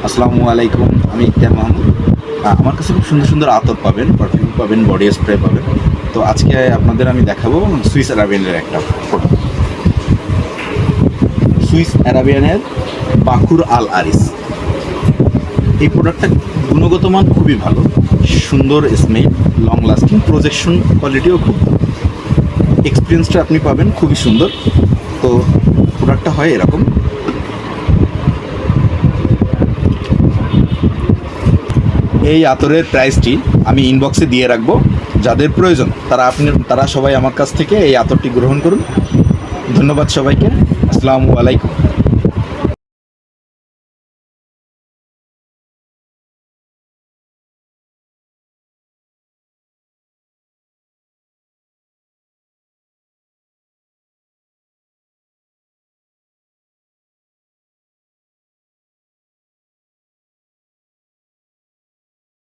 আসসালামু আলাইকুম, আমি ইকতার মাহমুদ। আমার কাছে খুব সুন্দর সুন্দর আতর পাবেন, পারফিউম পাবেন, বডি স্প্রে পাবেন। তো আজকে আপনাদের আমি দেখাবো সুইস অ্যারাবিয়ানের একটা প্রোডাক্ট। সুইস অ্যারাবিয়ানের বাকুর আল আরিস। এই প্রোডাক্টটা গুণগত মান খুবই ভালো, সুন্দর স্মেল, লং লাস্টিং, প্রজেকশন কোয়ালিটিও খুব ভালো। এক্সপিরিয়েন্সটা আপনি পাবেন খুবই সুন্দর। তো প্রোডাক্টটা হয় এরকম। এই আতরের প্রাইসটি আমি ইনবক্সে দিয়ে রাখবো। যাদের প্রয়োজন তারা সবাই আমার কাছ থেকে এই আতরটি গ্রহণ করুন। ধন্যবাদ সবাইকে। আসসালামু আলাইকুম।